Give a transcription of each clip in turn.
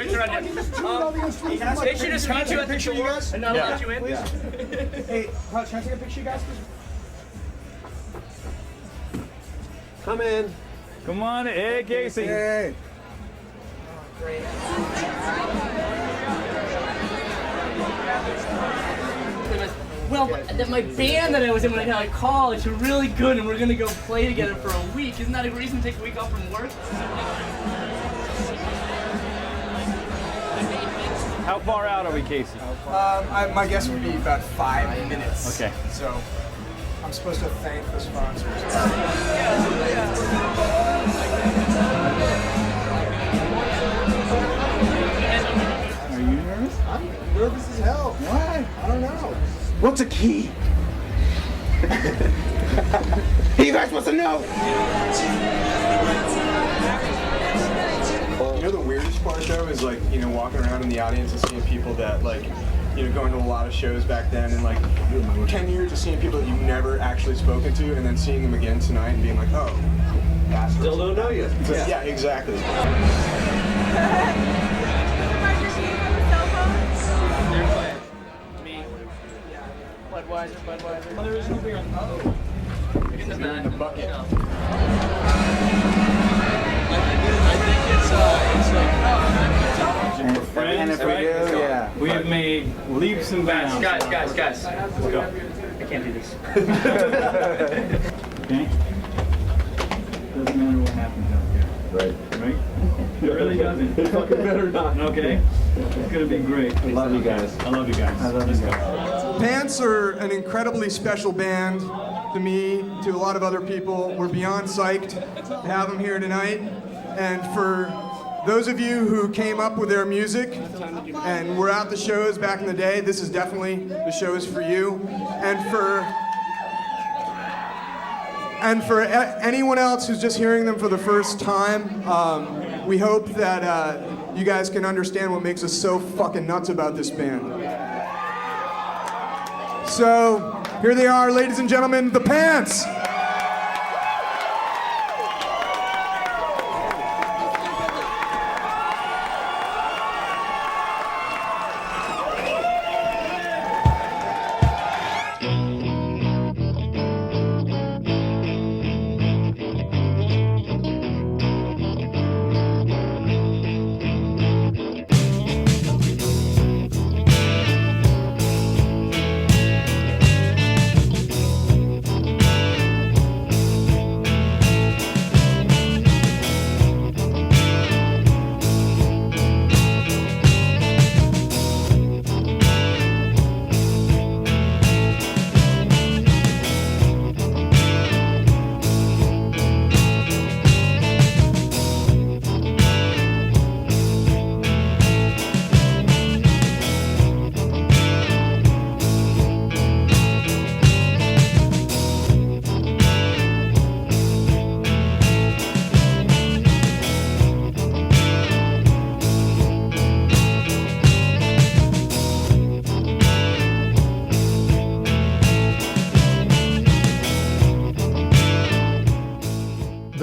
picture on you. They should just meet you at the door and not let you in. Yeah. Hey, Hutz, can I take a picture, you guys? Come in. Come on, hey, Casey. Hey. Great. Well, my band that I was in when I got out of college were really good, and we're gonna go play together for a week. Isn't that a reason to take a week off from work? How far out are we, Casey? My guess would be about 5 minutes. Okay. So I'm supposed to thank the sponsors. Are you nervous? I'm nervous as hell. Why? I don't know. What's a key? You guys supposed to know? You know the weirdest part though is like, you know, walking around in the audience and seeing people that like, you know, going to a lot of shows back then and like 10 years of seeing people that you've never actually spoken to and then seeing them again tonight and being like, oh, that's Still don't know you. Yeah, exactly. Budweiser. Well, there is no beer on In the bucket. And if we do, yeah. We have made leaps and bounds. Guys. Let's go. I can't do this. Okay? Doesn't matter what happens out there. Right? It really doesn't. It fucking better not. Okay? It's gonna be great. I love you guys. I love you guys. I love you guys. Pants are an incredibly special band to me, to a lot of other people. We're beyond psyched to have them here tonight. And for those of you who came up with their music and were at the shows back in the day, this is definitely the shows for you. And for anyone else who's just hearing them for the first time, we hope that you guys can understand what makes us so fucking nuts about this band. So, here they are, ladies and gentlemen, the Pants!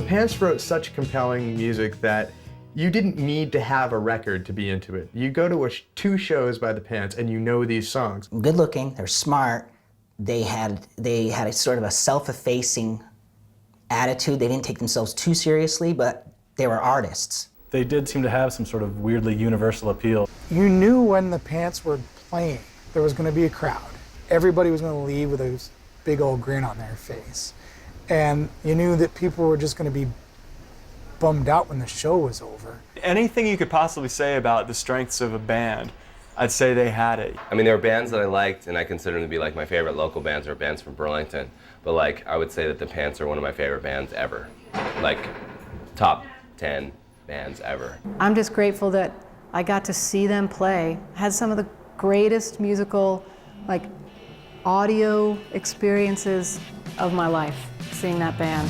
Pants wrote such compelling music that you didn't need to have a record to be into it. You go to two shows by the Pants and you know these songs. Good looking, they're smart, they had a sort of a self-effacing attitude. They didn't take themselves too seriously, but they were artists. They did seem to have some sort of weirdly universal appeal. You knew when the Pants were playing, there was going to be a crowd. Everybody was going to leave with a big old grin on their face. And you knew that people were just going to be bummed out when the show was over. Anything you could possibly say about the strengths of a band, I'd say they had it. I mean, there were bands that I liked, and I consider them to be like my favorite local bands or bands from Burlington. But like, I would say that the Pants are one of my favorite bands ever. Like, top 10 bands ever. I'm just grateful that I got to see them play. Had some of the greatest musical, like, audio experiences of my life, seeing that band.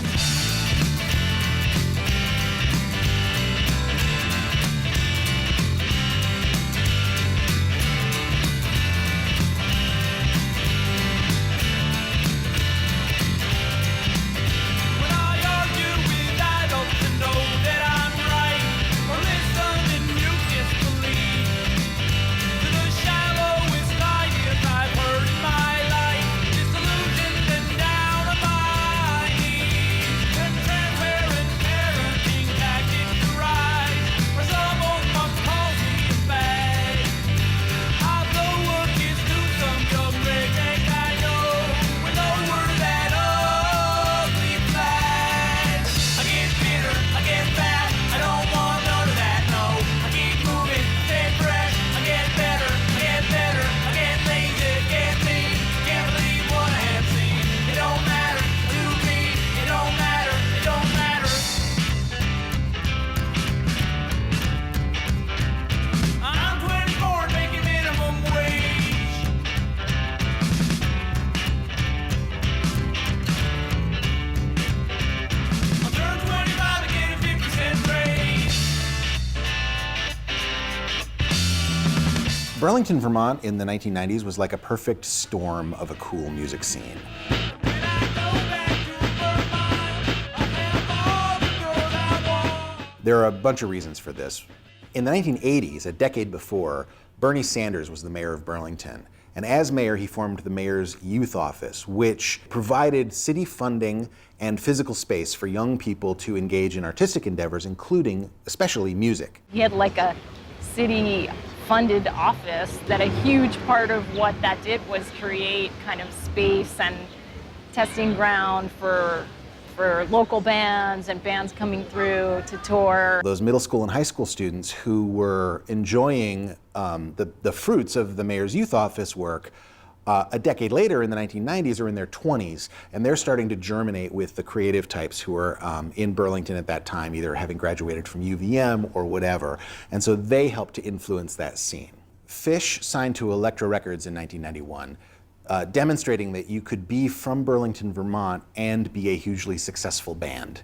Burlington, Vermont in the 1990s was like a perfect storm of a cool music scene. There are a bunch of reasons for this. In the 1980s, a decade before, Bernie Sanders was the mayor of Burlington. And as mayor, he formed the mayor's youth office, which provided city funding and physical space for young people to engage in artistic endeavors, including, especially, music. He had like a city-funded office that a huge part of what that did was create kind of space and testing ground for local bands and bands coming through to tour. Those middle school and high school students who were enjoying the fruits of the mayor's youth office work a decade later in the 1990s are in their 20s, and they're starting to germinate with the creative types who are in Burlington at that time, either having graduated from UVM or whatever. And so they helped to influence that scene. Phish signed to Elektra Records in 1991. Demonstrating that you could be from Burlington, Vermont and be a hugely successful band.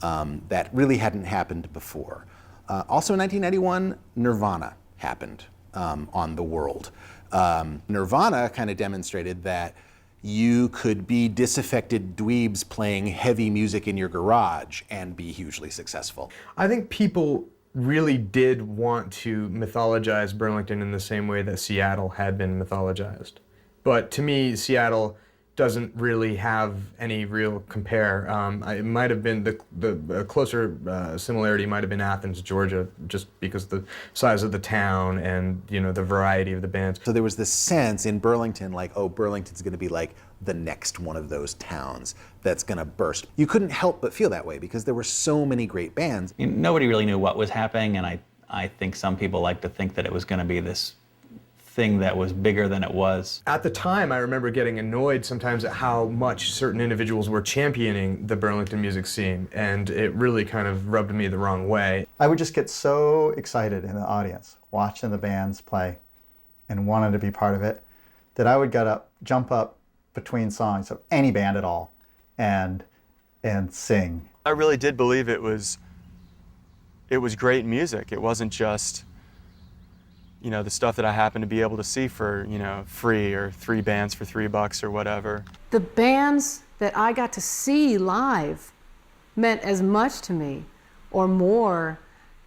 That really hadn't happened before. Also in 1991, Nirvana happened on the world. Nirvana kind of demonstrated that you could be disaffected dweebs playing heavy music in your garage and be hugely successful. I think people really did want to mythologize Burlington in the same way that Seattle had been mythologized. But to me, Seattle doesn't really have any real compare. It might have been the closer similarity might have been Athens, Georgia, just because the size of the town and the variety of the bands. So there was this sense in Burlington, like, oh, Burlington's going to be like the next one of those towns that's going to burst. You couldn't help but feel that way because there were so many great bands. Nobody really knew what was happening, and I think some people like to think that it was going to be this thing that was bigger than it was. At the time, I remember getting annoyed sometimes at how much certain individuals were championing the Burlington music scene, and it really kind of rubbed me the wrong way. I would just get so excited in the audience, watching the bands play and wanted to be part of it, that I would jump up between songs of any band at all and sing. I really did believe it was great music. It wasn't just the stuff that I happened to be able to see for, free, or 3 bands for $3 or whatever. The bands that I got to see live meant as much to me or more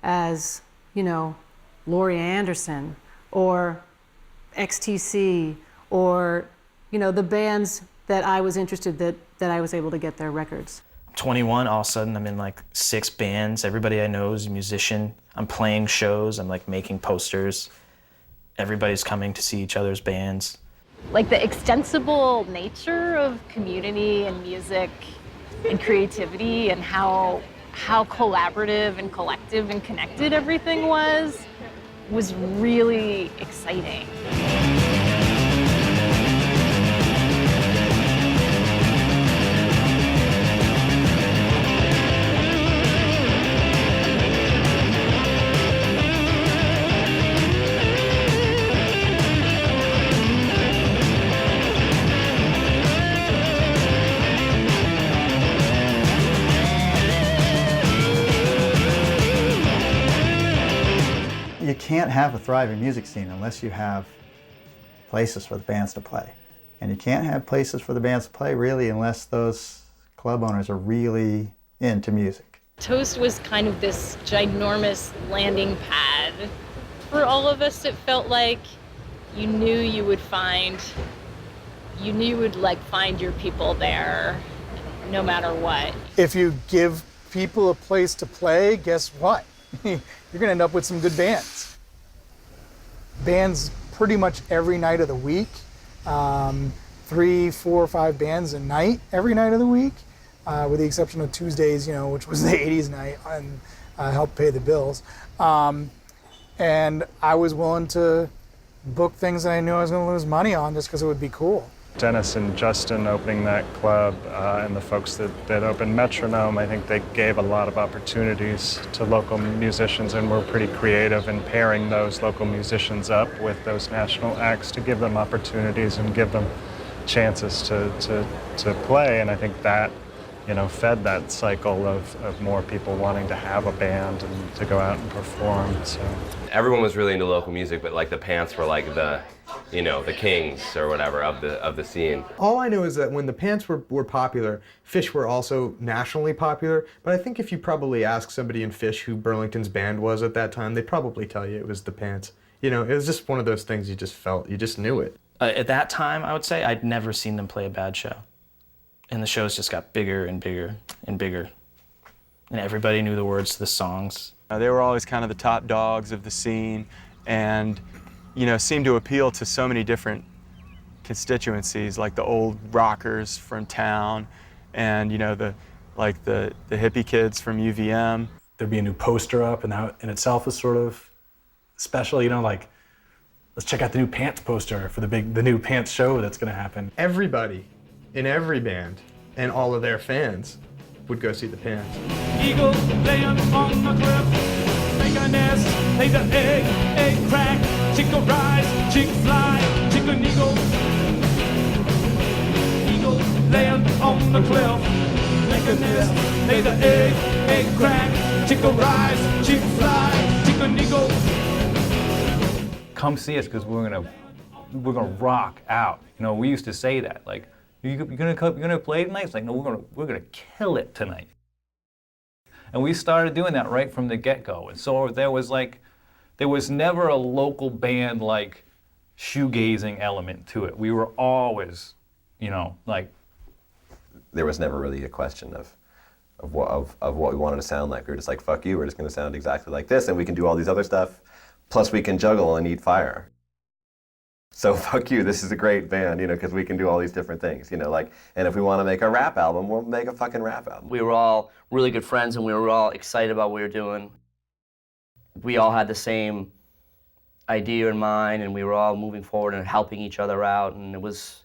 as, Laurie Anderson or XTC or, the bands that I was interested that I was able to get their records. I'm 21, all of a sudden I'm in like 6 bands. Everybody I know is a musician. I'm playing shows, I'm like making posters. Everybody's coming to see each other's bands. Like the extensible nature of community and music and creativity and how collaborative and collective and connected everything was really exciting. You can't have a thriving music scene unless you have places for the bands to play. And you can't have places for the bands to play really unless those club owners are really into music. Toast was kind of this ginormous landing pad. For all of us, it felt like you knew you would find your people there no matter what. If you give people a place to play, guess what? You're gonna end up with some good bands. Bands pretty much every night of the week. 3, 4, 5 bands a night every night of the week, with the exception of Tuesdays, which was the 80s night and helped pay the bills. And I was willing to book things that I knew I was gonna lose money on just because it would be cool. Dennis and Justin opening that club and the folks that opened Metronome, I think they gave a lot of opportunities to local musicians and were pretty creative in pairing those local musicians up with those national acts to give them opportunities and give them chances to play. And I think that fed that cycle of more people wanting to have a band and to go out and perform. So everyone was really into local music, but like the Pants were like the kings or whatever of the scene. All I know is that when the Pants were popular, Phish were also nationally popular. But I think if you probably ask somebody in Phish who Burlington's band was at that time, they'd probably tell you it was the Pants. It was just one of those things you just felt, you just knew it. At that time, I would say I'd never seen them play a bad show. And the shows just got bigger and bigger and bigger. And everybody knew the words to the songs. They were always kind of the top dogs of the scene and, seemed to appeal to so many different constituencies, like the old rockers from town and, the hippie kids from UVM. There'd be a new poster up, and that in itself is sort of special, like, let's check out the new Pants poster for the new Pants show that's gonna happen. Everybody in every band and all of their fans would go see the Pants. Eagle laying on the cliff, make a nest, lay the egg crack, chick rise, chick fly, chicken eagle. Eagle laying on the cliff, make a nest, lay the egg crack, chick rise, chick fly, chicken eagle. Come see us because we're gonna rock out. We used to say that, like, you're gonna play tonight? It's like, no, we're gonna kill it tonight. And we started doing that right from the get-go. And so there was never a local band like shoegazing element to it. We were always, like. There was never really a question of what we wanted to sound like. We were just like, fuck you, we're just gonna sound exactly like this, and we can do all these other stuff. Plus we can juggle and eat fire. So fuck you, this is a great band, because we can do all these different things, and if we want to make a rap album, we'll make a fucking rap album. We were all really good friends and we were all excited about what we were doing. We all had the same idea in mind and we were all moving forward and helping each other out, and it was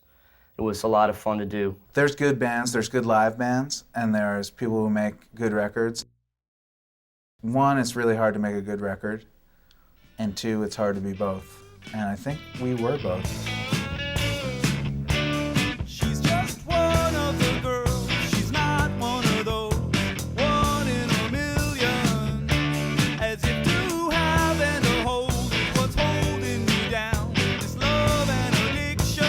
a lot of fun to do. There's good bands, there's good live bands, and there's people who make good records. One, it's really hard to make a good record, and two, it's hard to be both. And I think we were both. She's just one of the girls, she's not one of those, one in a million. As if to have and to hold is what's holding me down, this love and addiction.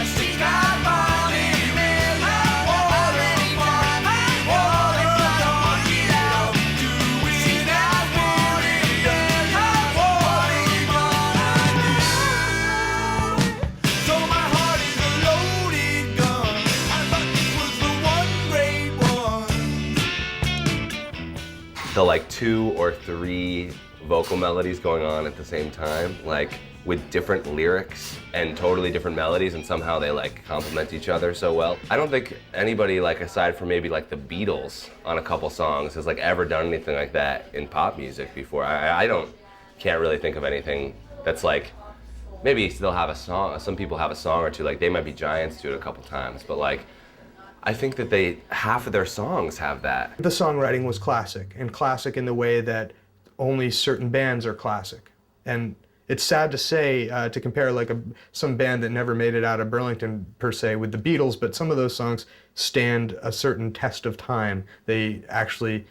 She's got money, men, already done, doing that money, so my heart is a loaded gun. I thought this was the one great one. The 2 or 3 vocal melodies going on at the same time, with different lyrics and totally different melodies, and somehow they complement each other so well. I don't think anybody aside from maybe the Beatles on a couple songs has ever done anything like that in pop music before. I can't really think of anything that's maybe they'll have a song, some people have a song or two, They Might Be Giants do it a couple times, but I think that half of their songs have that. The songwriting was classic, and classic in the way that only certain bands are classic. And it's sad to say, to compare some band that never made it out of Burlington per se with the Beatles, but some of those songs stand a certain test of time. They actually,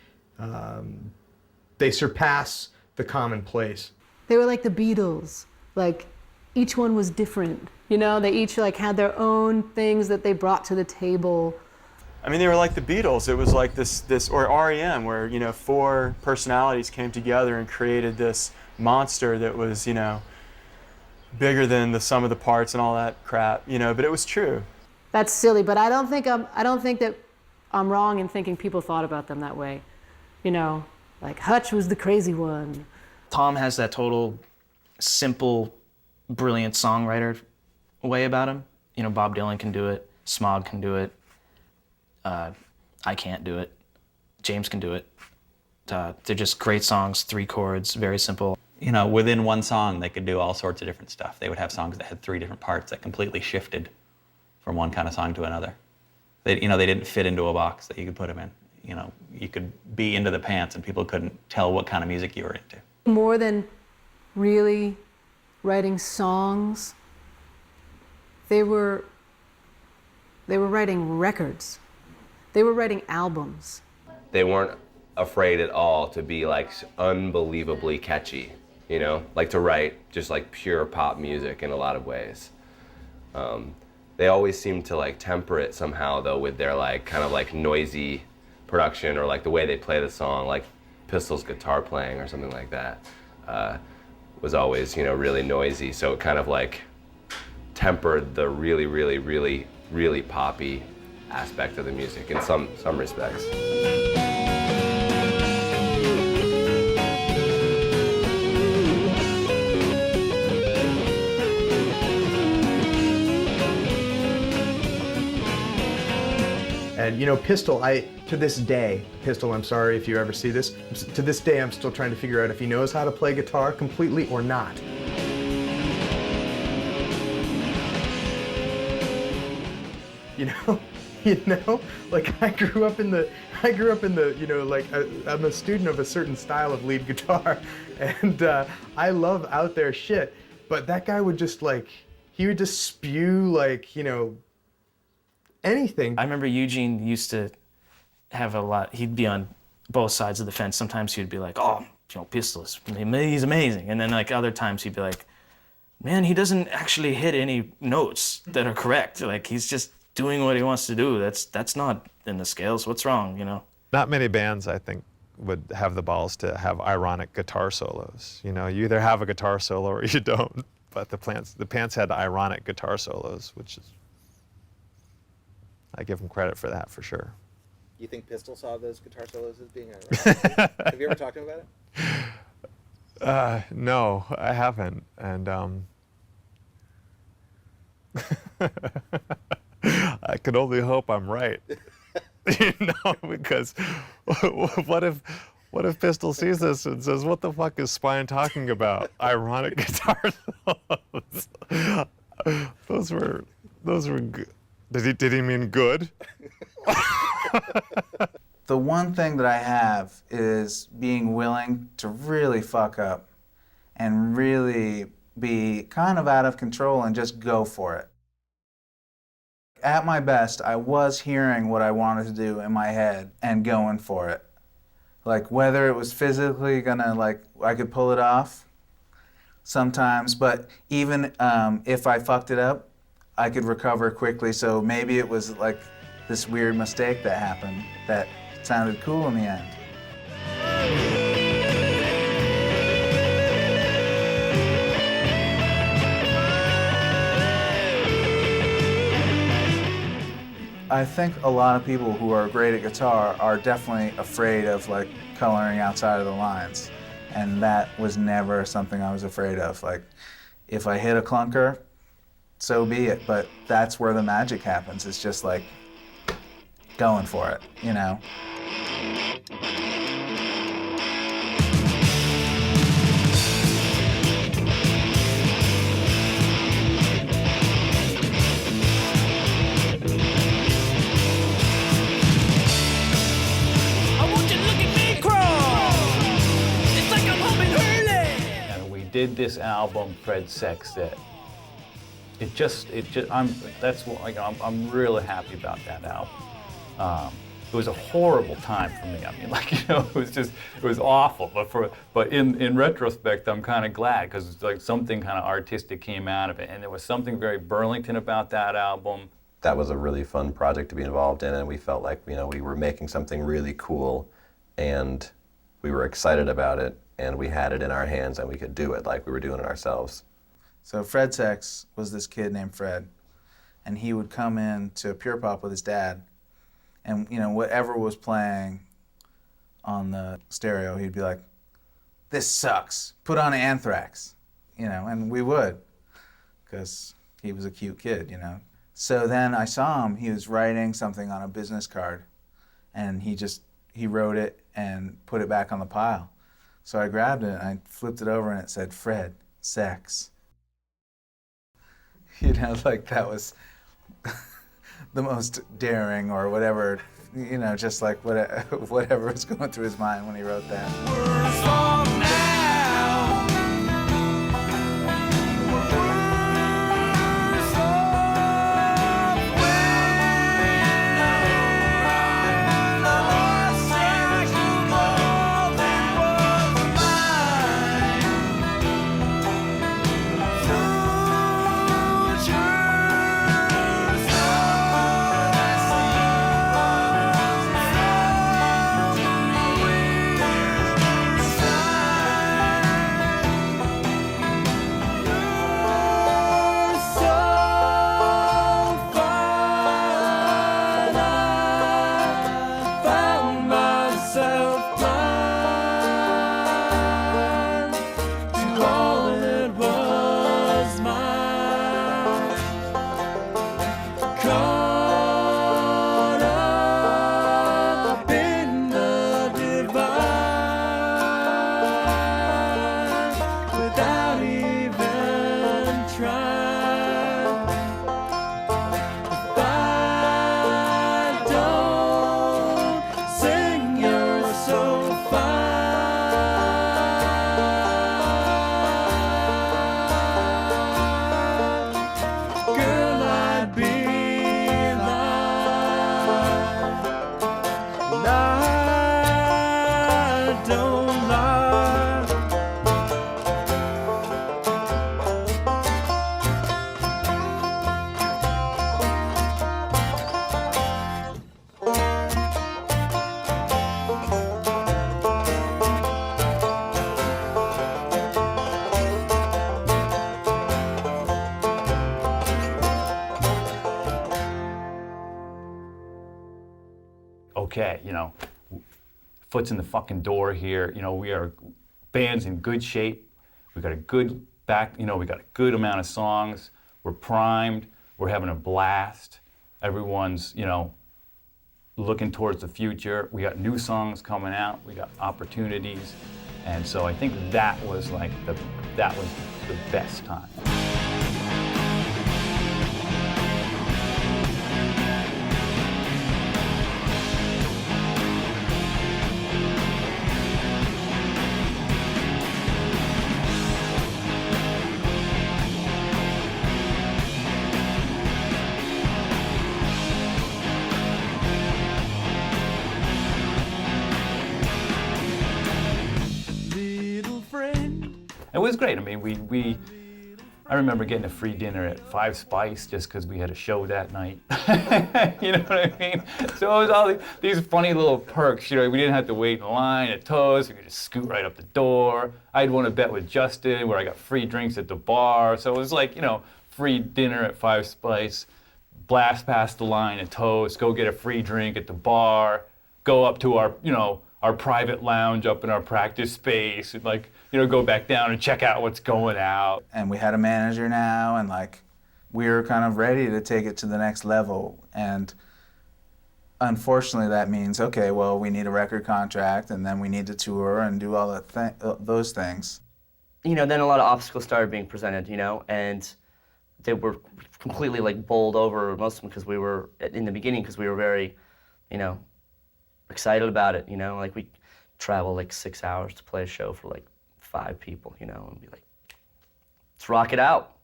they surpass the commonplace. They were like the Beatles. Each one was different. They each had their own things that they brought to the table. I mean, they were like the Beatles. It was like this or REM, where 4 personalities came together and created this monster that was bigger than the sum of the parts and all that crap. But it was true. That's silly, but I don't think that I'm wrong in thinking people thought about them that way. Hutch was the crazy one. Tom has that total simple, brilliant songwriter way about him. Bob Dylan can do it, Smog can do it, I can't do it, James can do it. They're just great songs, 3 chords, very simple. Within one song, they could do all sorts of different stuff. They would have songs that had 3 different parts that completely shifted from one kind of song to another. They didn't fit into a box that you could put them in. You could be into the Pants and people couldn't tell what kind of music you were into. More than really writing songs, they were writing records. They were writing albums. They weren't afraid at all to be like unbelievably catchy, you know, like to write just like pure pop music in a lot of ways. They always seemed to like temper it somehow though with their like kind of like noisy production or like the way they play the song, like Pistol's guitar playing or something like that was always, you know, really noisy. So it kind of like tempered the really, really, really, really poppy aspect of the music in some respects. And you know, Pistol, to this day, Pistol, I'm sorry if you ever see this, to this day I'm still trying to figure out if he knows how to play guitar completely or not. You know, like I grew up in the, you know, like I'm a student of a certain style of lead guitar, and I love out there shit, but that guy would just like, he would just spew like, you know, anything. I remember Eugene used to have a lot, he'd be on both sides of the fence. Sometimes he'd be like, oh, you know, Pistol, he's amazing. And then like other times he'd be like, man, he doesn't actually hit any notes that are correct. Like he's just doing what he wants to do. That's not in the scales. What's wrong, you know? Not many bands, I think, would have the balls to have ironic guitar solos. You know, you either have a guitar solo or you don't. But the Pants had ironic guitar solos, which is, I give them credit for that for sure. You think Pistol saw those guitar solos as being ironic? Have you ever talked to him about it? No, I haven't. And I can only hope I'm right. You know, because what if Pistol sees this and says, "What the fuck is Spine talking about? Ironic guitar solos." Those were good. Did he mean good? The one thing that I have is being willing to really fuck up and really be kind of out of control and just go for it. At my best, I was hearing what I wanted to do in my head and going for it. Like whether it was physically gonna, like, I could pull it off sometimes, but even if I fucked it up, I could recover quickly. So maybe it was like this weird mistake that happened that sounded cool in the end. I think a lot of people who are great at guitar are definitely afraid of like coloring outside of the lines. And that was never something I was afraid of. Like if I hit a clunker, so be it. But that's where the magic happens. It's just like going for it, you know? Did this album, Fred Sex, that I'm really happy about that album. It was a horrible time for me. I mean, like, you know, it was awful. But in retrospect, I'm kind of glad because like something kind of artistic came out of it, and there was something very Burlington about that album. That was a really fun project to be involved in, and we felt like, you know, we were making something really cool, and we were excited about it. And we had it in our hands and we could do it like we were doing it ourselves. So Fred Sex was this kid named Fred, and he would come in to Pure Pop with his dad, and you know, whatever was playing on the stereo, he'd be like, "This sucks, put on Anthrax," you know, and we would, because he was a cute kid, you know. So then I saw him, he was writing something on a business card, and he wrote it and put it back on the pile. So I grabbed it and I flipped it over and it said, "Fred, Sex." You know, like that was the most daring or whatever, you know, just like whatever was going through his mind when he wrote that. okay, you know, foot's in the fucking door here. You know, we are band's in good shape. We got a good we got a good amount of songs. We're primed. We're having a blast. Everyone's, you know, looking towards the future. We got new songs coming out. We got opportunities. And so I think that was the best time. It was great. I mean, I remember getting a free dinner at Five Spice just because we had a show that night. You know what I mean? So it was all these funny little perks. You know, we didn't have to wait in line at Toast. We could just scoot right up the door. I had won a bet with Justin where I got free drinks at the bar. So it was like, you know, free dinner at Five Spice, blast past the line at Toast, go get a free drink at the bar, go up to our, you know, our private lounge up in our practice space, and like, you know, go back down and check out what's going out. And we had a manager now, and like, we were kind of ready to take it to the next level. And unfortunately, that means, okay, well, we need a record contract, and then we need to tour and do all those things. You know, then a lot of obstacles started being presented, you know, and they were completely like bowled over, most of them, because we were, in the beginning, because we were very, you know, excited about it, you know, like we travel like 6 hours to play a show for like 5 people, you know, and be like, let's rock it out.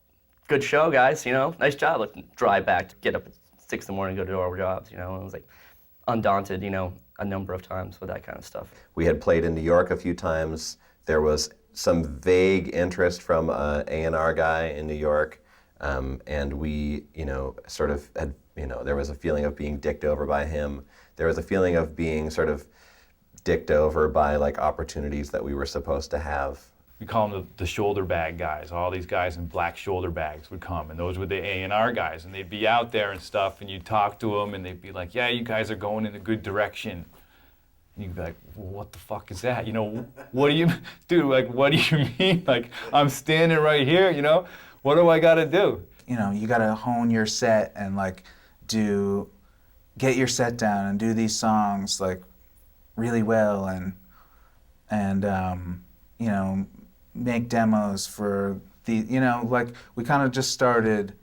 Good show, guys, you know, nice job. Let's drive back, get up at 6 in the morning, go do our jobs, you know, and it was like undaunted, you know, a number of times with that kind of stuff. We had played in New York a few times. There was some vague interest from an A&R guy in New York, and we, you know, sort of had, you know, there was a feeling of being dicked over by him. There was a feeling of being sort of dicked over by like opportunities that we were supposed to have. We call them the shoulder bag guys. All these guys in black shoulder bags would come, and those were the A&R guys, and they'd be out there and stuff, and you'd talk to them, and they'd be like, yeah, you guys are going in a good direction. And you'd be like, well, what the fuck is that? You know, what do you, dude, like, what do you mean? Like, I'm standing right here, you know? What do I gotta do? You know, you gotta hone your set and like get your set down and do these songs like really well, and you know, make demos for the, you know, like we kind of just started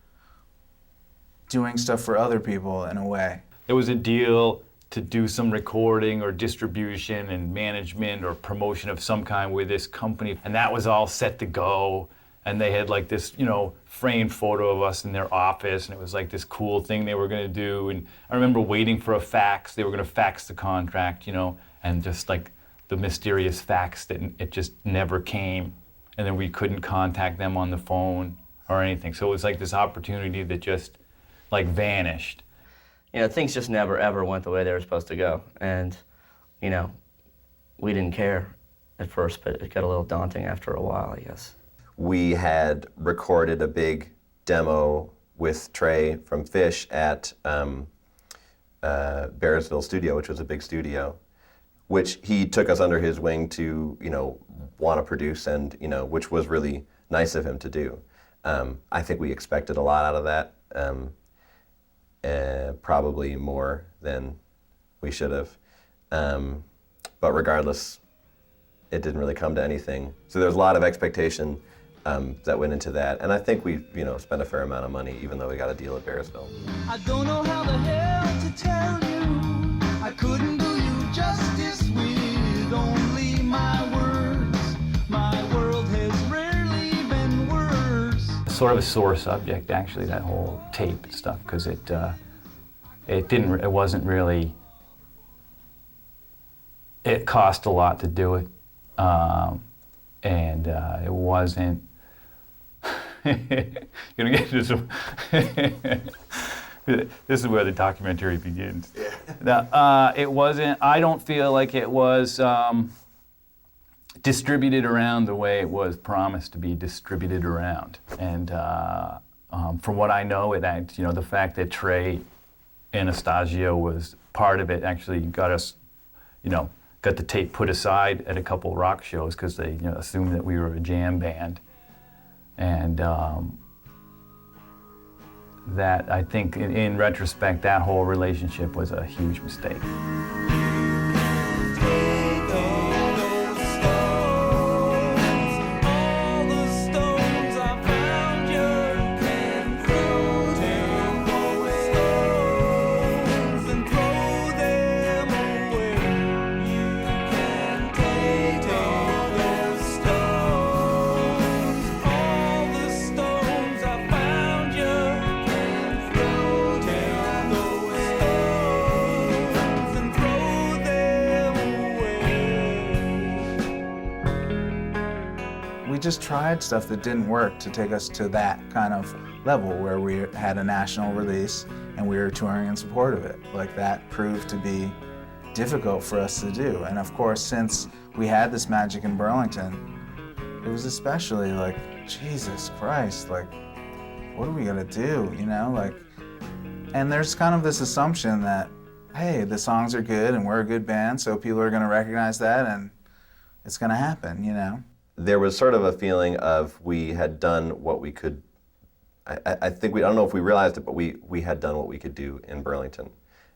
doing stuff for other people in a way. There was a deal to do some recording or distribution and management or promotion of some kind with this company, and that was all set to go. And they had like this, you know, framed photo of us in their office, and it was like this cool thing they were gonna do. And I remember waiting for a fax. They were gonna fax the contract, you know, and just like the mysterious fax that it just never came. And then we couldn't contact them on the phone or anything. So it was like this opportunity that just like vanished. You know, things just never ever went the way they were supposed to go. And, you know, we didn't care at first, but it got a little daunting after a while, I guess. We had recorded a big demo with Trey from Phish at Bearsville Studio, which was a big studio, which he took us under his wing to, you know, want to produce, and, you know, which was really nice of him to do. I think we expected a lot out of that, probably more than we should have. But regardless, it didn't really come to anything. So there's a lot of expectation that went into that, and I think we, you know, spent a fair amount of money, even though we got a deal at Bearsville. I don't know how the hell to tell you. I couldn't do you justice with only my words. My world has rarely been worse. Sort of a sore subject, actually, that whole tape and stuff, because it wasn't really. It cost a lot to do it, and it wasn't. Gonna get this. This is where the documentary begins. Yeah. Now, it wasn't. I don't feel like it was distributed around the way it was promised to be distributed around. And from what I know, the fact that Trey Anastasio was part of it. Actually got us, got the tape put aside at a couple of rock shows because they assumed that we were a jam band. And that, I think, in retrospect, that whole relationship was a huge mistake. Just tried stuff that didn't work to take us to that kind of level where we had a national release and we were touring in support of it. Like, that proved to be difficult for us to do. And of course, since we had this magic in Burlington, it was especially like, Jesus Christ, like, what are we gonna do, and there's kind of this assumption that, hey, the songs are good and we're a good band, so people are gonna recognize that and it's gonna happen, There was sort of a feeling of we had done what we could. I think I don't know if we realized it, but we had done what we could do in Burlington,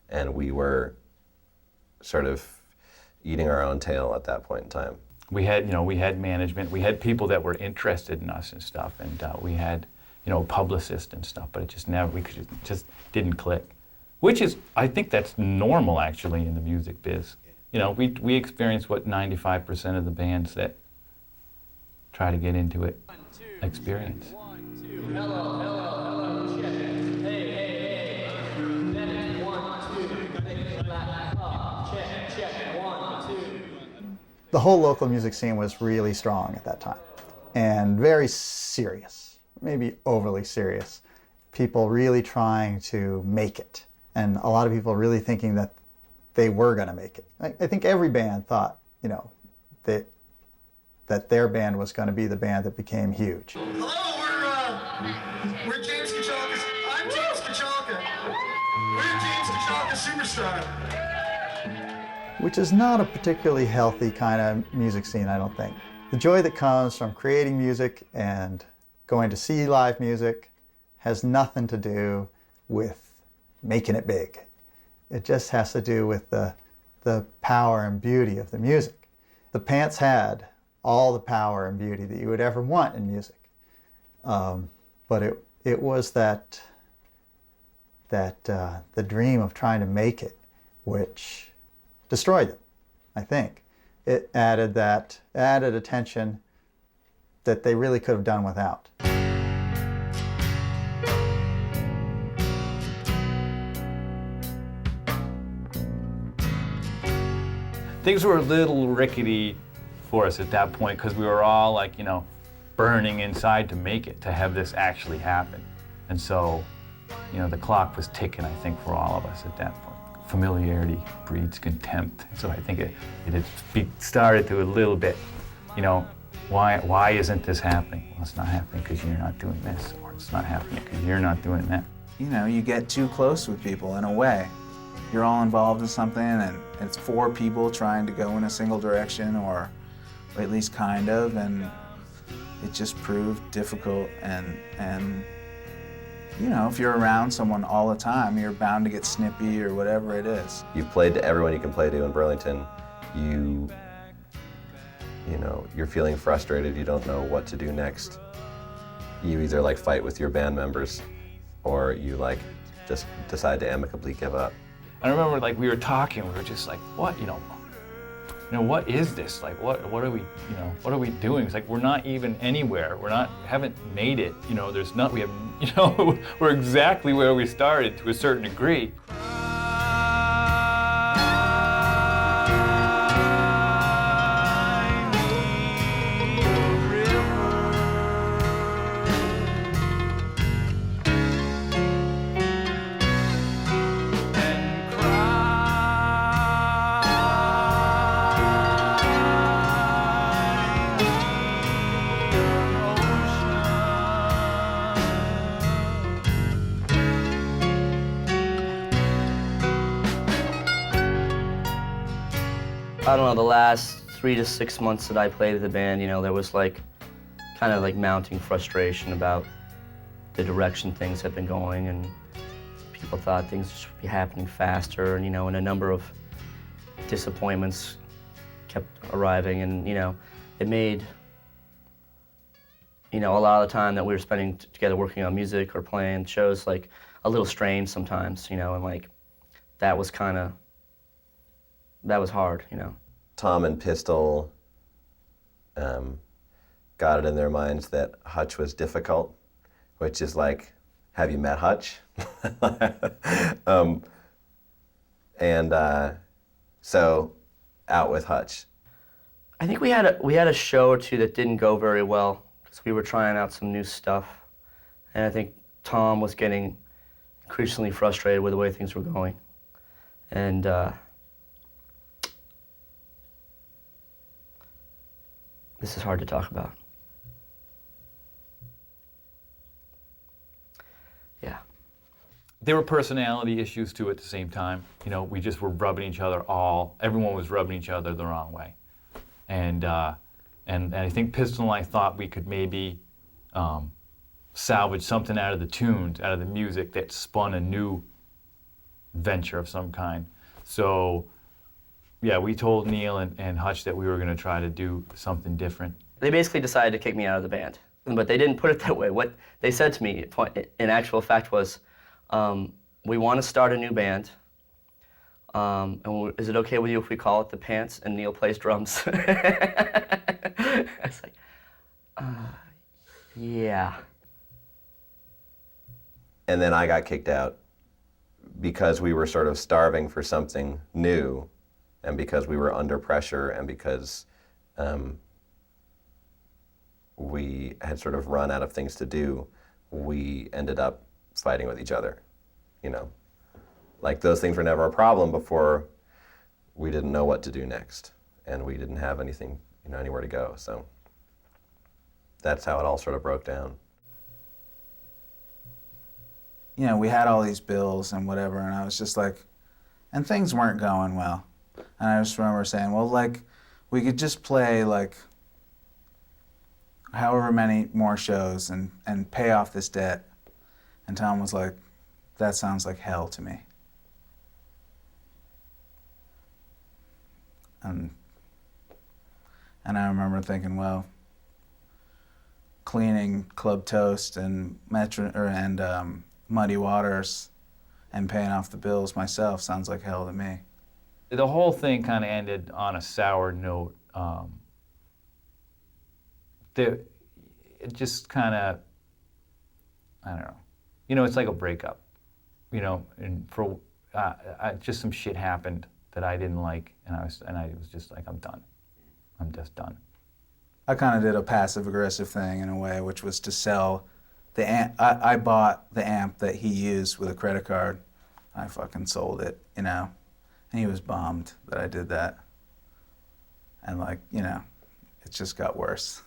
and we were sort of eating our own tail at that point in time. We had management, we had people that were interested in us and stuff, and we had, publicists and stuff, but it just didn't click. Which is, I think that's normal actually in the music biz. We experience what 95% of the bands that try to get into it experience. Hello, check. Hey. That is 1, 2. Back up. Check. 1, 2. The whole local music scene was really strong at that time and very serious, maybe overly serious. People really trying to make it, and a lot of people really thinking that they were going to make it. I think every band thought, that their band was going to be the band that became huge. Hello, we're James Kochalka. I'm James Kochalka. We're James Kochalka Superstar. Which is not a particularly healthy kind of music scene, I don't think. The joy that comes from creating music and going to see live music has nothing to do with making it big. It just has to do with the power and beauty of the music. The Pants had all the power and beauty that you would ever want in music. But it was the dream of trying to make it which destroyed them, I think. It added attention that they really could have done without. Things were a little rickety for us at that point because we were all like, burning inside to make it, to have this actually happen. And so, the clock was ticking, I think, for all of us at that point. Familiarity breeds contempt. So I think it had started to a little bit, why isn't this happening? Well, it's not happening because you're not doing this, or it's not happening because you're not doing that. You get too close with people in a way. You're all involved in something and it's 4 people trying to go in a single direction, or at least kind of, and it just proved difficult, and if you're around someone all the time, you're bound to get snippy or whatever it is. You've played to everyone you can play to in Burlington. You're feeling frustrated, you don't know what to do next. You either fight with your band members, or you just decide to amicably give up. I remember we were talking, we were just like, what, what is this? What are we, what are we doing? It's we're not even anywhere. Haven't made it. We're exactly where we started to a certain degree. I don't know, the last 3 to 6 months that I played with the band, there was like, kind of like mounting frustration about the direction things have been going, and people thought things should be happening faster, and a number of disappointments kept arriving, and it made a lot of the time that we were spending together working on music or playing shows like a little strained sometimes, and like that was hard, Tom and Pistol got it in their minds that Hutch was difficult, which is like, have you met Hutch? So out with Hutch. I think we had a show or two that didn't go very well because we were trying out some new stuff, and I think Tom was getting increasingly frustrated with the way things were going, and this is hard to talk about. Yeah. There were personality issues too at the same time. We just were rubbing each other everyone was rubbing each other the wrong way. And I think Pistol and I thought we could maybe salvage something out of the tunes, out of the music that spun a new venture of some kind. So yeah, we told Neil and Hutch that we were gonna try to do something different. They basically decided to kick me out of the band, but they didn't put it that way. What they said to me, in actual fact, was, we want to start a new band, and is it okay with you if we call it The Pants and Neil plays drums? I was like, yeah. And then I got kicked out because we were sort of starving for something new, and because we were under pressure, and because we had sort of run out of things to do. We ended up fighting with each other, Like those things were never a problem before we didn't know what to do next, and we didn't have anything, anywhere to go. So that's how it all sort of broke down. We had all these bills and whatever, and I was just like, and things weren't going well. And I just remember saying, well, like, we could just play, like, however many more shows and pay off this debt. And Tom was like, that sounds like hell to me. And I remember thinking, well, cleaning Club Toast and Muddy Waters and paying off the bills myself sounds like hell to me. The whole thing kind of ended on a sour note. It just kind of, I don't know. It's like a breakup, and just some shit happened that I didn't like, and I was just like, I'm done. I'm just done. I kind of did a passive-aggressive thing in a way, which was to sell the amp. I bought the amp that he used with a credit card. I fucking sold it, And he was bummed that I did that. And it just got worse.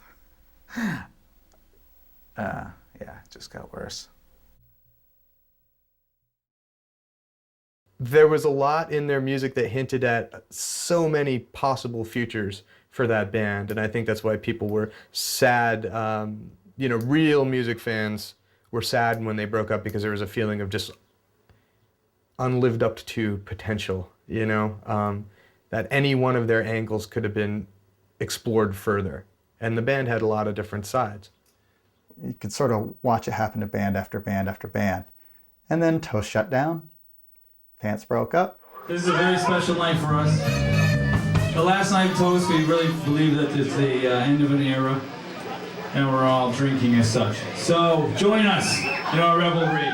It just got worse. There was a lot in their music that hinted at so many possible futures for that band, and I think that's why people were sad. Real music fans were sad when they broke up because there was a feeling of just unlived up to potential, that any one of their angles could have been explored further. And the band had a lot of different sides. You could sort of watch it happen to band after band after band. And then Toast shut down. Pants broke up. This is a very special night for us. The last night of Toast, we really believe that it's the end of an era, and we're all drinking as such. So join us in our revelry.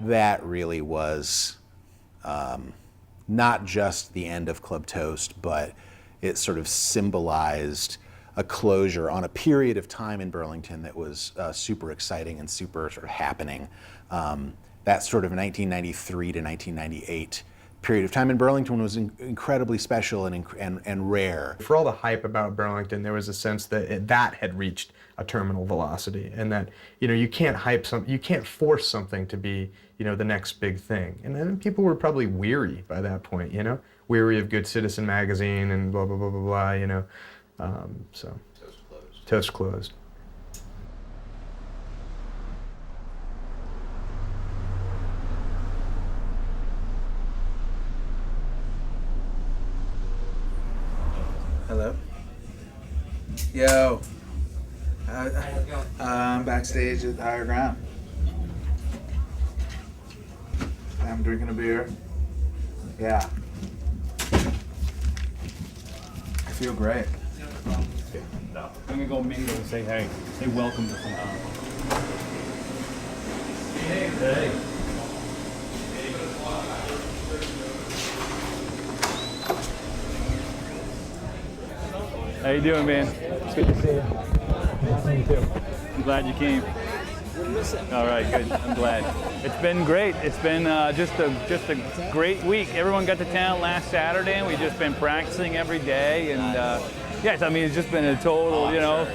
That really was not just the end of Club Toast, but it sort of symbolized a closure on a period of time in Burlington that was super exciting and super sort of happening. That sort of 1993 to 1998 period of time in Burlington was incredibly special and rare. For all the hype about Burlington, there was a sense that that had reached a terminal velocity, and that you can't force something to be the next big thing. And then people were probably weary by that point. weary of Good Citizen magazine and blah, blah, blah, blah, blah, you know. So, toast closed. Hello. Yo. I'm backstage at Higher Ground. I'm drinking a beer. Yeah. I feel great. I'm gonna go mingle and say hey. Say welcome to someone. Hey. How you doing, man? It's good to see you. Nice to meet you too. I'm glad you came. All right, good. I'm glad. It's been great. It's been just a great week. Everyone got to town last Saturday, and we've just been practicing every day. And yes, I mean it's just been a total, you know.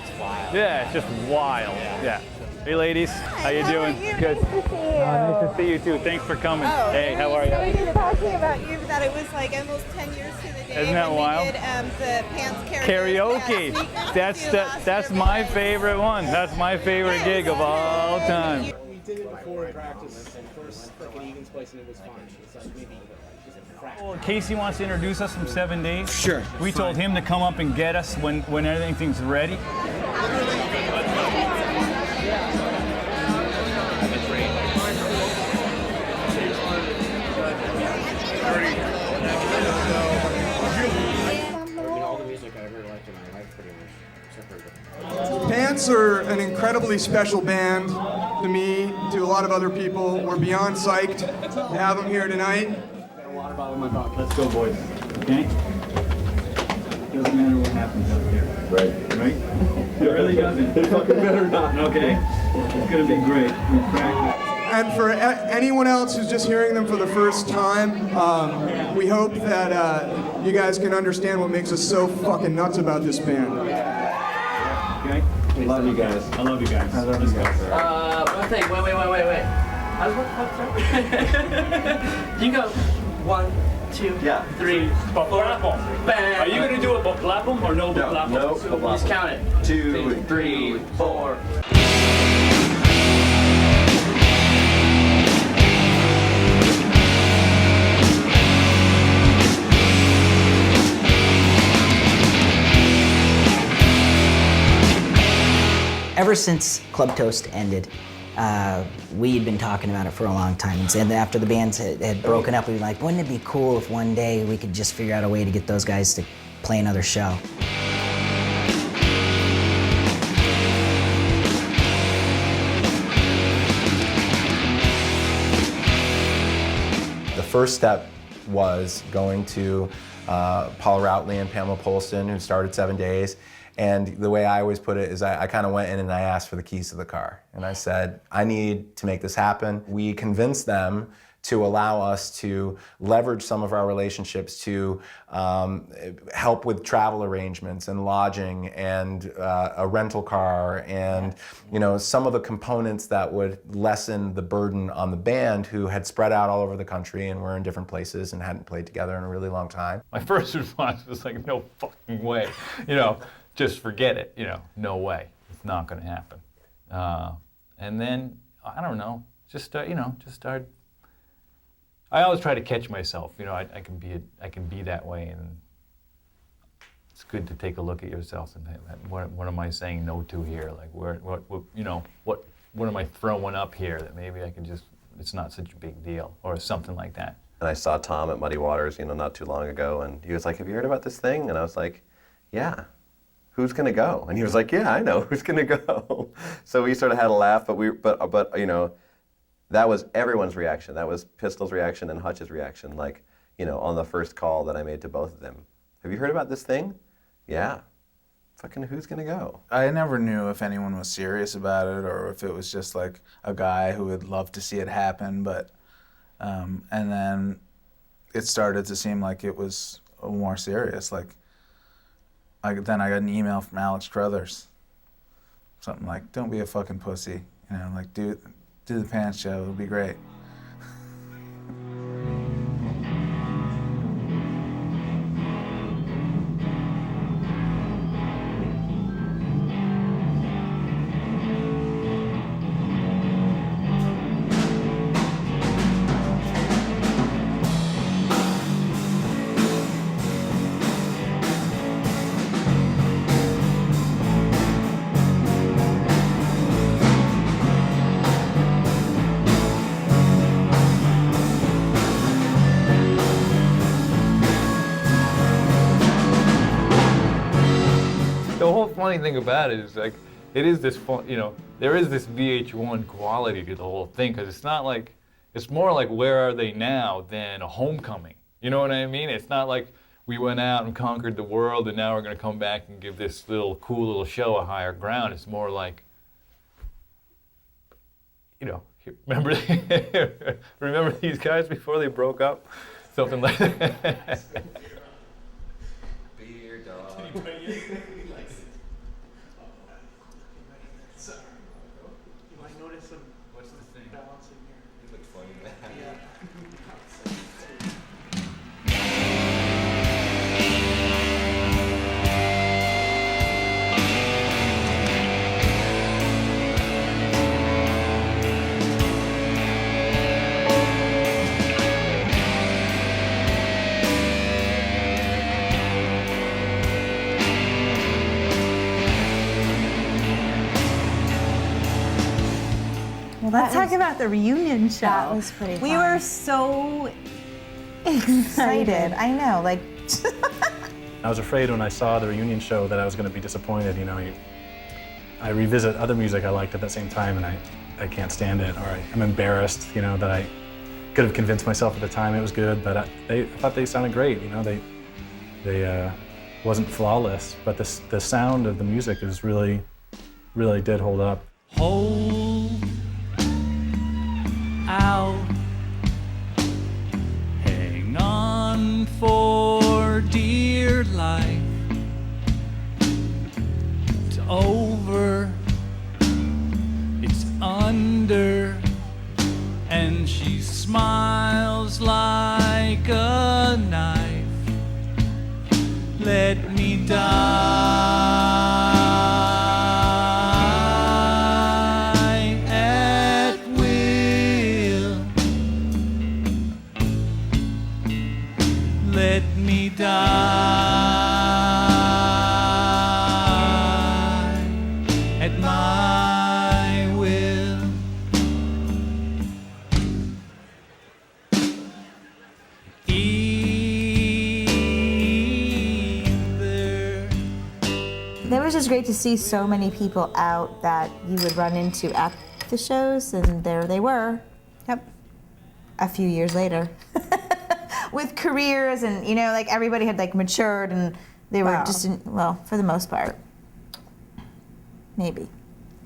Yeah, it's just wild. Yeah. Hey, ladies. How you doing? Good. Nice to see you too. Thanks for coming. Oh, hey, how are you? We were talking about you that it was like almost 10 years to the day. Isn't that when wild? We did the pants karaoke. That's my favorite one. That's my favorite gig of all time. We did it before in practice, first like at Egan's place, and it was fun. It's like maybe Well, Casey wants to introduce us from 7 Days. Sure. We told him to come up and get us when everything's ready. Pants are an incredibly special band to me, to a lot of other people. We're beyond psyched to have them here tonight. Let's go, boys. Okay? Doesn't matter what happens out here. Right. Right? It really doesn't. It fucking better not. Okay. It's gonna be great. We practice. And for anyone else who's just hearing them for the first time, we hope that you guys can understand what makes us so fucking nuts about this band. Okay? Love you guys. I love you guys. I love you guys. One thing. Wait. How does what? You go 1, 2, 3, 4. Bam. Are you gonna do a bablapum or no bablapum? No bablapum. Just count it. 2, 3, 4. Ever since Club Toast ended, we had been talking about it for a long time. And after the bands had broken up, we were like, wouldn't it be cool if one day we could just figure out a way to get those guys to play another show? The first step was going to Paula Routley and Pamela Polston, who started 7 Days. And the way I always put it is I kind of went in and I asked for the keys to the car. And I said, I need to make this happen. We convinced them to allow us to leverage some of our relationships to help with travel arrangements and lodging and a rental car and some of the components that would lessen the burden on the band, who had spread out all over the country and were in different places and hadn't played together in a really long time. My first response was like, no fucking way. Just forget it, no way. It's not gonna happen. And then, I don't know, just start. I always try to catch myself, I can be that way, and it's good to take a look at yourself and think, what am I saying no to here? Like, what am I throwing up here that maybe I can just, it's not such a big deal, or something like that. And I saw Tom at Muddy Waters, not too long ago, and he was like, have you heard about this thing? And I was like, yeah. Who's gonna go? And he was like, yeah, I know who's gonna go. So we sort of had a laugh, but that was everyone's reaction. That was Pistol's reaction and Hutch's reaction, on the first call that I made to both of them. Have you heard about this thing? Yeah. Fucking who's gonna go? I never knew if anyone was serious about it or if it was just like a guy who would love to see it happen, but and then it started to seem like it was more serious. Then I got an email from Alex Crothers. Something like, don't be a fucking pussy. Do the Pants show, it'll be great. funny thing about it is like, it is this fun, you know, there is this VH1 quality to the whole thing, because it's not like, it's more like Where Are They Now than a Homecoming. You know what I mean? It's not like we went out and conquered the world and now we're going to come back and give this little cool little show a higher ground. It's more like, you know, remember these guys before they broke up? Something like that. Beer dog. You might notice some What's the thing? balancing here. It looks funny. Yeah. Well, let's talk about the reunion show. That was pretty We fun. were so excited. I know, like. I was afraid when I saw the reunion show that I was going to be disappointed. You know, I revisit other music I liked at that same time, and I can't stand it, or I'm embarrassed, you know, that I could have convinced myself at the time it was good, but I thought they sounded great. You know, they wasn't flawless, but the sound of the music is really did hold up. Hold out, hang on for dear life. It's over, it's under, and she smiles like a knife. Let me die. Let me die at my will. It was just great to see so many people out that you would run into at the shows, and there they were. Yep. A few years later. With careers, and you know, like everybody had like matured, and they were just well, for the most part. Maybe.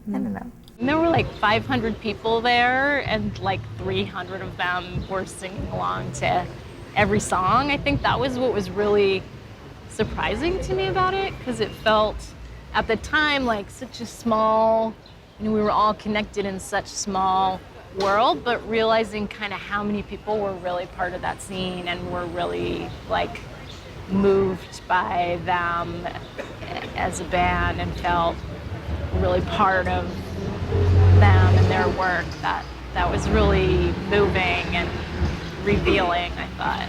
I don't know. And there were like 500 people there, and like 300 of them were singing along to every song. I think that was what was really surprising to me about it, because it felt at the time like such a small, you know, we were all connected in such small world, but realizing kind of how many people were really part of that scene and were really like moved by them as a band and felt really part of them and their work. That was really moving and revealing, I thought.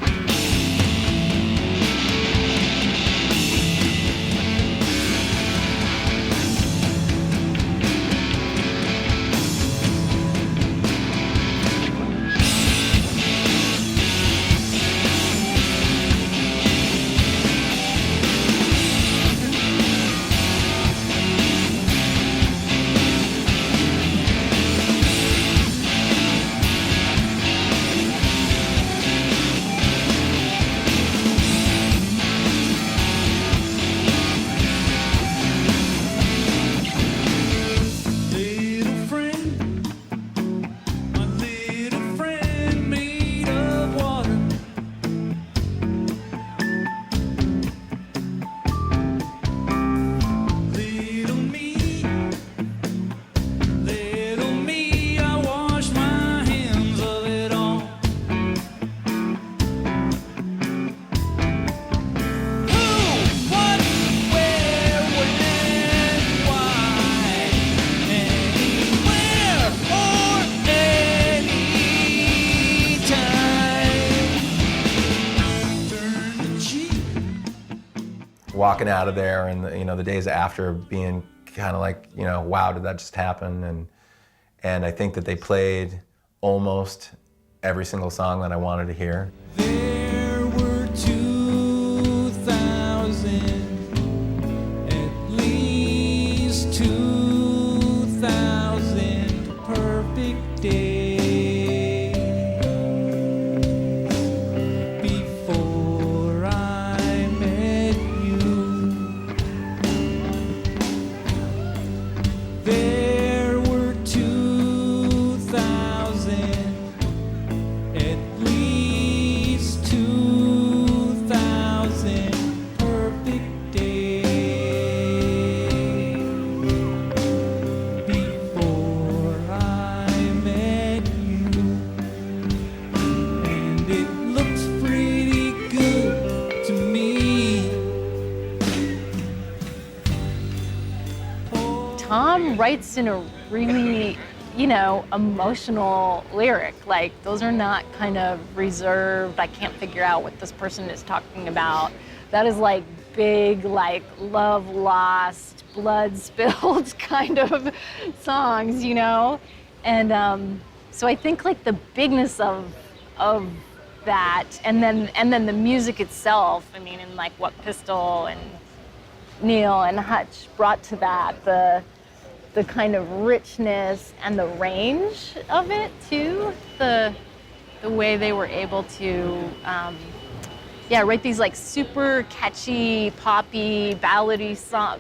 Walking out of there, and you know, the days after, being kind of like, you know, wow, did that just happen? And I think that they played almost every single song that I wanted to hear. There were 2,000 at least. days before I met you. There were 2,000, at least 2,000 perfect days before I met you, and it looks pretty good to me. Tom writes in a really, emotional lyric. Like, those are not kind of reserved, I can't figure out what this person is talking about. That is like big, like love lost, blood spilled kind of songs, And so I think like the bigness of that, and then the music itself, and like what Pistol and Neil and Hutch brought to that, the kind of richness and the range of it too, the way they were able to write these like super catchy, poppy, ballady song,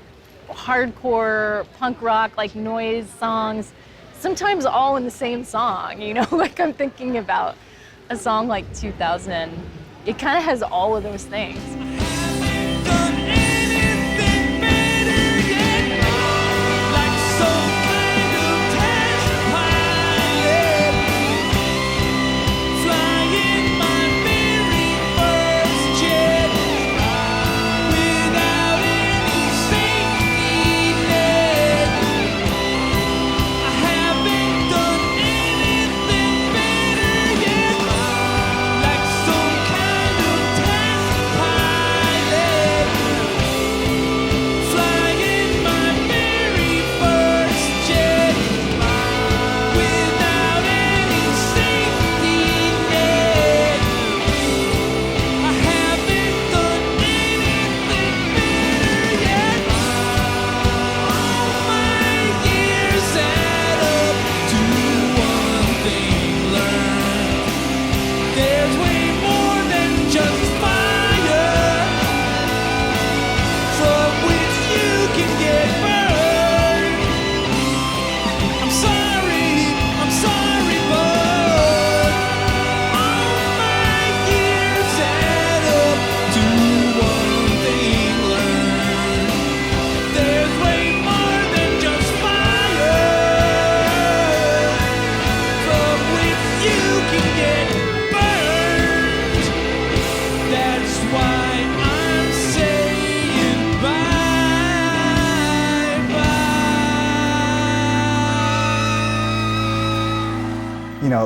hardcore punk rock, like noise songs, sometimes all in the same song, like I'm thinking about a song like 2000. It kind of has all of those things.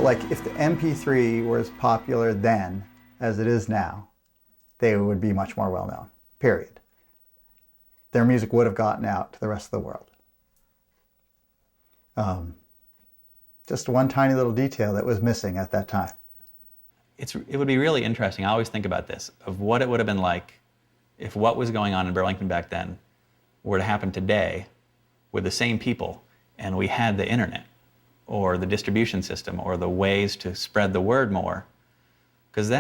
Like if the MP3 were as popular then as it is now, they would be much more well known, period. Their music would have gotten out to the rest of the world. Just one tiny little detail that was missing at that time. It would be really interesting. I always think about this, of what it would have been like if what was going on in Burlington back then were to happen today with the same people, and we had the internet or the distribution system or the ways to spread the word more. Because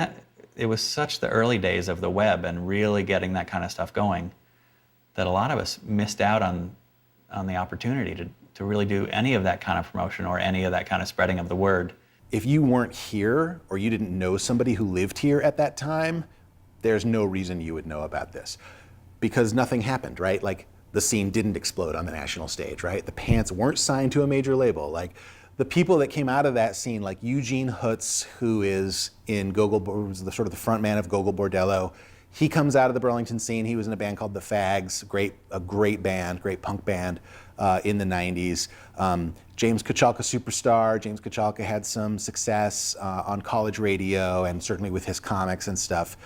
it was such the early days of the web and really getting that kind of stuff going that a lot of us missed out on the opportunity to really do any of that kind of promotion or any of that kind of spreading of the word. If you weren't here or you didn't know somebody who lived here at that time, there's no reason you would know about this. Because nothing happened, right? Like, the scene didn't explode on the national stage, right? The Pants weren't signed to a major label. Like, the people that came out of that scene, like Eugene Hutz, who is in Gogol, was the sort of the front man of Gogol Bordello, he comes out of the Burlington scene. He was in a band called The Fags, a great band, great punk band in the 90s. James Kochalka Superstar. James Kochalka had some success on college radio and certainly with his comics and stuff.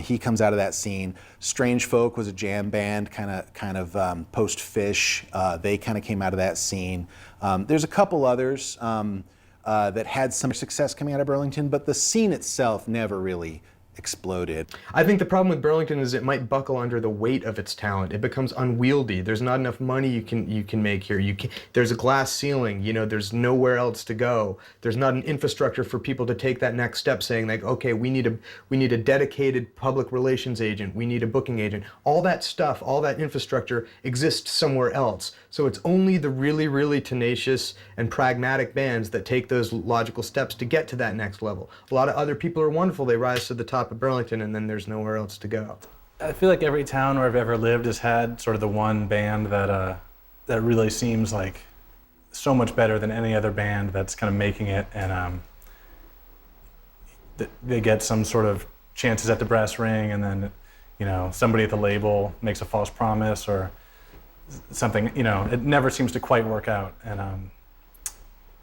He comes out of that scene. Strange Folk was a jam band, kind of post Phish. They kind of came out of that scene. There's a couple others that had some success coming out of Burlington, but the scene itself never really exploded. I think the problem with Burlington is it might buckle under the weight of its talent. It becomes unwieldy. There's not enough money you can make here. There's a glass ceiling. You know, there's nowhere else to go. There's not an infrastructure for people to take that next step, saying like, okay, we need a dedicated public relations agent. We need a booking agent. All that stuff, all that infrastructure exists somewhere else. So it's only the really, really tenacious and pragmatic bands that take those logical steps to get to that next level. A lot of other people are wonderful. They rise to the top of Burlington and then there's nowhere else to go. I feel like every town where I've ever lived has had sort of the one band that that really seems like so much better than any other band that's kind of making it, and they get some sort of chances at the brass ring, and then, you know, somebody at the label makes a false promise or something, you know, it never seems to quite work out. And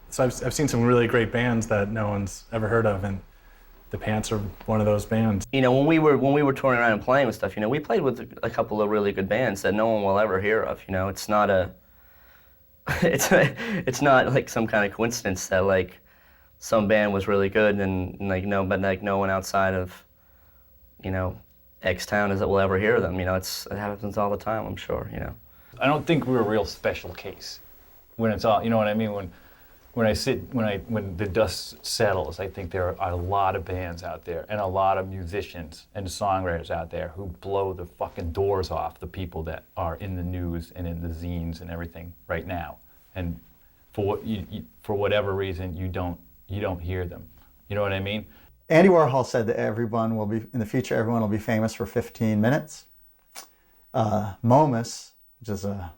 so I've seen some really great bands that no one's ever heard of, and the Pants are one of those bands. You know, when we were touring around and playing with stuff, you know, we played with a couple of really good bands that no one will ever hear of. You know, it's not it's not like some kind of coincidence that like some band was really good and like no one outside of, you know, X town will ever hear them. You know, it happens all the time, I'm sure. You know. I don't think we're a real special case. When it's all, you know what I mean? When the dust settles, I think there are a lot of bands out there and a lot of musicians and songwriters out there who blow the fucking doors off the people that are in the news and in the zines and everything right now. And for whatever reason, you don't hear them. You know what I mean? Andy Warhol said that everyone will be, in the future, everyone will be famous for 15 minutes. Momus, which is a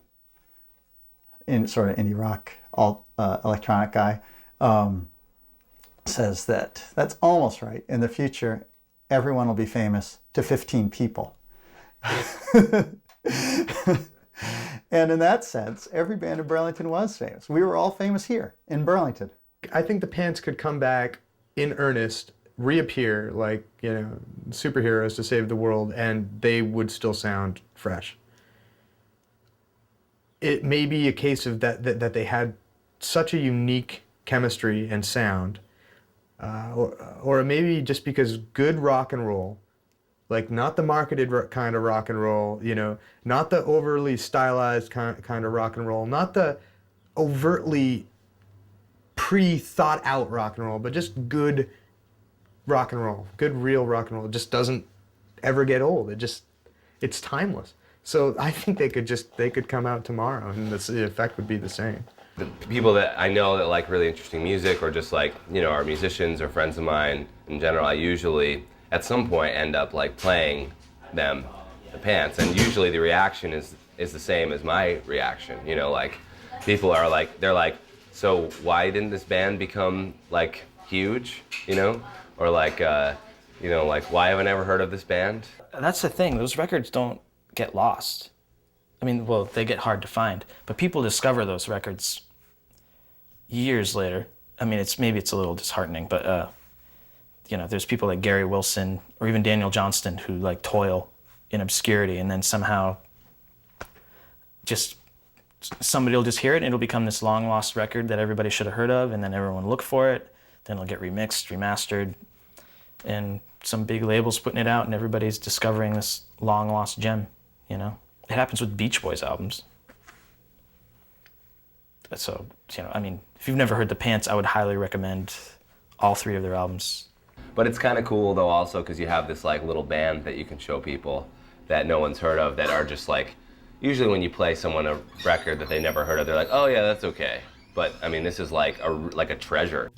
sort of indie rock, electronic guy, says that that's almost right. In the future, everyone will be famous to 15 people. And in that sense, every band in Burlington was famous. We were all famous here in Burlington. I think the Pants could come back in earnest, reappear like, you know, superheroes to save the world, and they would still sound fresh. It may be a case of that they had such a unique chemistry and sound, or maybe just because good rock and roll, like not the marketed kind of rock and roll, you know, not the overly stylized kind of rock and roll, not the overtly pre-thought out rock and roll, but just good rock and roll, good real rock and roll. It just doesn't ever get old. It's timeless. So I think they could come out tomorrow and the effect would be the same. The people that I know that like really interesting music, or just like, you know, are musicians or friends of mine in general, I usually at some point end up like playing them the Pants, and usually the reaction is the same as my reaction. You know, like people are like, they're like, so why didn't this band become like huge? You know, or like you know, like why haven't I ever heard of this band? That's the thing, those records don't get lost. I mean, well, they get hard to find, but people discover those records years later. I mean, maybe it's a little disheartening, but you know, there's people like Gary Wilson or even Daniel Johnston who like toil in obscurity, and then somehow just somebody will just hear it and it'll become this long lost record that everybody should have heard of, and then everyone will look for it, then it'll get remixed, remastered, and some big label's putting it out and everybody's discovering this long lost gem, you know? It happens with Beach Boys albums. So, you know, I mean, if you've never heard the Pants, I would highly recommend all 3 of their albums. But it's kind of cool though also because you have this like little band that you can show people that no one's heard of, that are just like, usually when you play someone a record that they never heard of, they're like, oh yeah, that's okay. But I mean, this is like a treasure.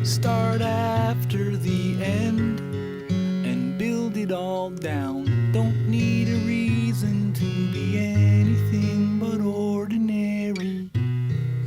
Start after the end and build it all down. Don't need a reason to be anything but ordinary.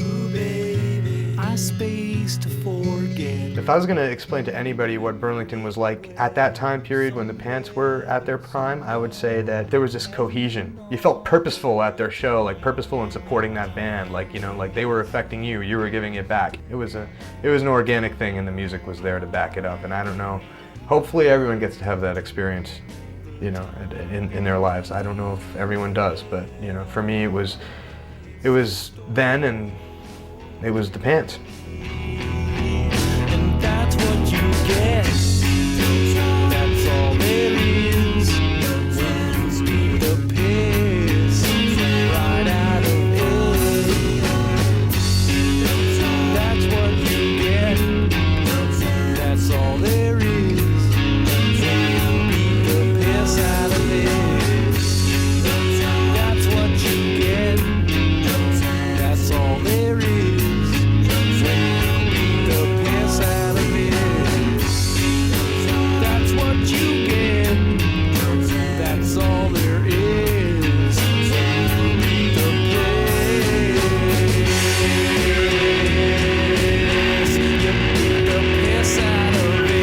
Oh baby, I space to forget. If I was going to explain to anybody what Burlington was like at that time period when the Pants were at their prime, I would say that there was this cohesion. You felt purposeful at their show, like purposeful in supporting that band, like, you know, like they were affecting you, you were giving it back. It was an organic thing, and the music was there to back it up. And I don't know, hopefully everyone gets to have that experience. you know, in their lives. I don't know if everyone does, but you know, for me it was then, and it was the pants. And that's what you get. That's all there is. The piss right out of it. That's what you get. That's all there is. The piss out of it. That's what you get. That's all there is. The piss out of it. That's what you get. That's all there is. The piss out of it. You beat the piss out of it.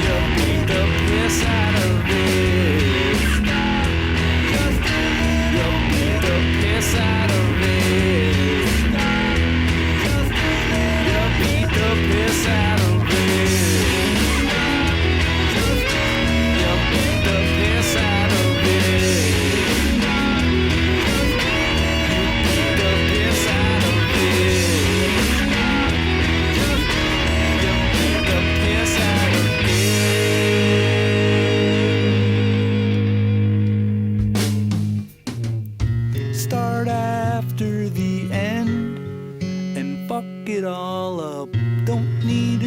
You beat the piss out of it. You beat the piss out of it. You beat the piss out of it. You beat the piss out of it. You beat the piss out of it. Start after the end and fuck it all up. Don't need